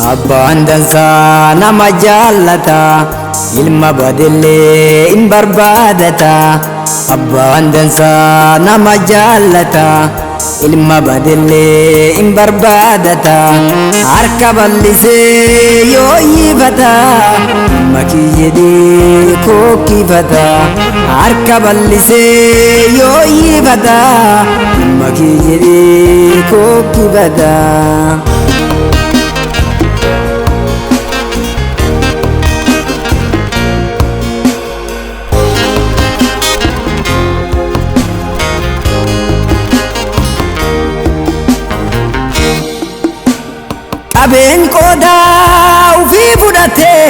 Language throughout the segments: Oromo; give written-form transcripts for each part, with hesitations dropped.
Abbaan dansaa nama jaallata, ilma badillee hin barbaadata. Abbaan dansaa nama jaallata, ilma badillee hin barbaadata. Harka bal'isee yoo hiifata, makii jedhee kookifata. Harka bal'isee yoo hiifata, makii jedhee kookifata. Abeen qoodaa ufii fudhatee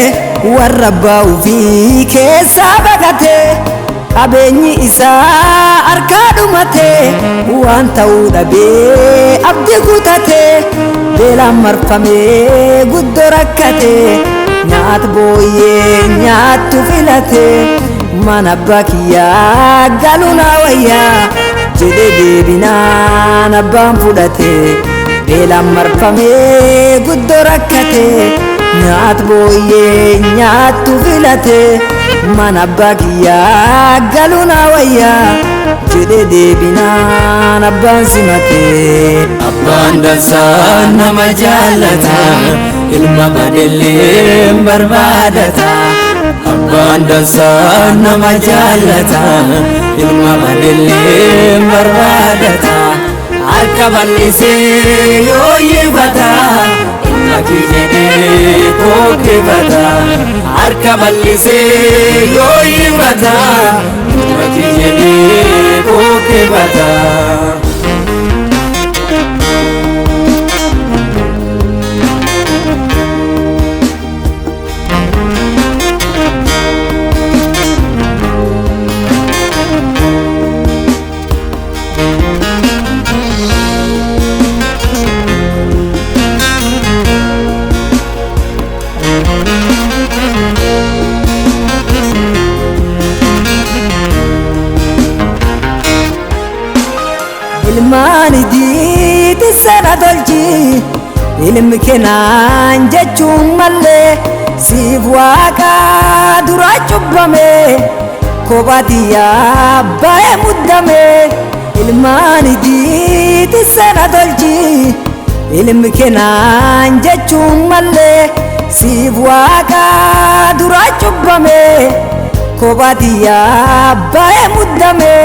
warra abbaa ufii keessaa baqatee, qabeenyi isaa harkaa dhumatee waan ta'uu dhabee abdii kutatee, beelaan marfamee guddoo rakkatee, nyaata booyyee nyaattu filatee, mana abbaa kiyyaa galuu naa wayyaa jedhee deebinaan abbaan fudhatee. Beelaan marfamee guddoo rakkatee, nyaata booyyee nyaattu filatee, mana abbaa kiyyaa galuu naa wayyaa jedhee deebinaan abbaan simatee. Abbaan dansaa nama jaallata, ilma badillee hin barbaadata. Abbaan dansaa nama jaallata, ilma badillee hin barbaadata. Harka bal'isee yoo hiifata, makii jedhee kookifata. Harka bal'isee yoo hiifata, makii jedhee kookifata. Ilmaan idiiti sana tolchi, ilmi keenan jechuun mallee siif waaqa dura cubbame, kophaatiyyaa baay'ee muddame. Ilmaan idiiti sana tolchi, ilmi keenan jechuun mallee siif waaqa dura cubbame, kophaatiyyaa baay'ee muddame.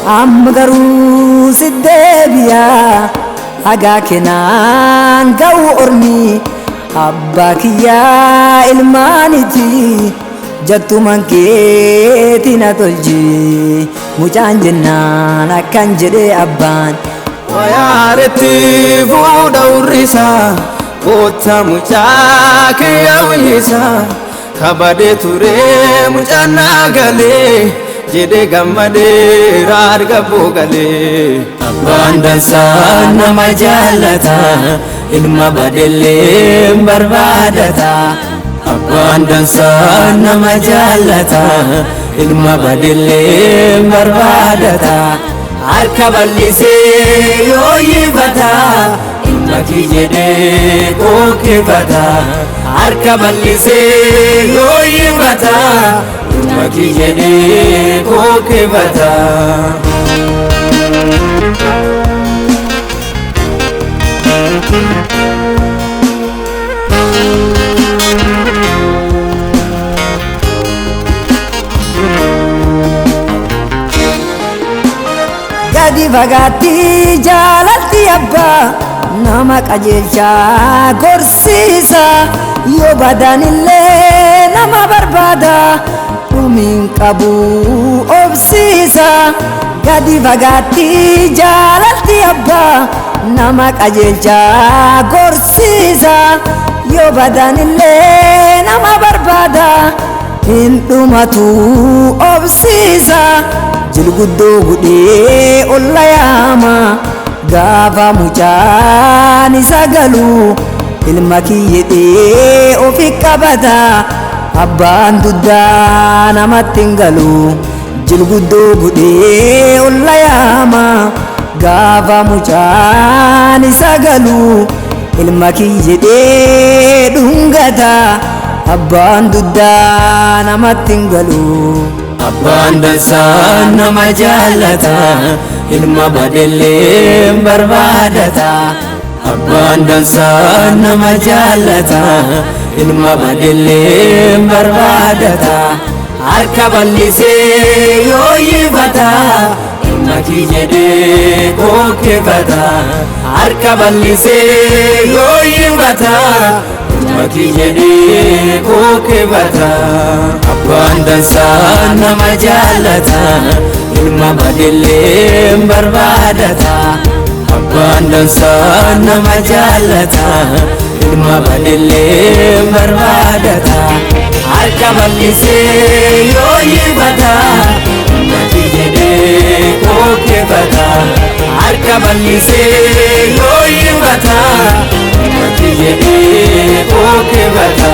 Amma garuu si deebi'a, hagaa keenan ga'u ormi. Abbaa kiyyaa ilmaaniti, jattuman keeti na tolchi. Mucaan jennaan akkan jedhee abbaan, Wayaaretti fuudha urrisaa, koota mucaa kiyya wayyisaa. Kabadee turee mucaan naa galee, jedhee gammadee raarga boogalee. Abbaan dansaa nama jaallata, ilma badillee hin barbaadata. Abbaan dansaa nama jaallata, ilma badillee hin barbaadata. Harka bal'isee yoo hiifata, makii jedhee kookifata. Harka bal'isee yoo hiifata, makii jedhee kookifata. gadi fagaatti jaalatti abbaa, nama qajeelchaa gorsiisa. Yoo badaanillee nama barbaada, dhumiin qabu obsiisa. Gadi fagaatti jaalatti abbaa, nama qajeelchaa gorsiisa. Yoo badaanillee nama barbaada, hin dhumatu obsiisa. Jilguddoo gudhee olla yaama, gaafa mucaan isa galu, ilma kiyyedhee ofi qabata. Abbaan duddaa namatti hin galu, jilguddoo gudhee olla yaama, gaafa mucaan isa galu, ilma kiyya jedhee dhungata abbaan duddaa namatti hin galu. Abbaan dansaa nama jaallata ilma badellee barbaadata. Abbaan dansaa nama jaallata ilma badellee barbaadata. Harka bal'isee yoo iifata ilma kiyya jedhee kokkefata. Harka bal'isee yoo iifata ilma kiyya jedhee kokkefata. Abbaan dansaa nama jaallata ilma badellee barbaadata. Abbaan dansaa nama jaallata ilma badellee barbaadata. Harka bal'isee yoo iifata ilma kiyya jedhee kokkefata. Harka bal'isee yoo iifata ilma kiyya jedhee kokkefata.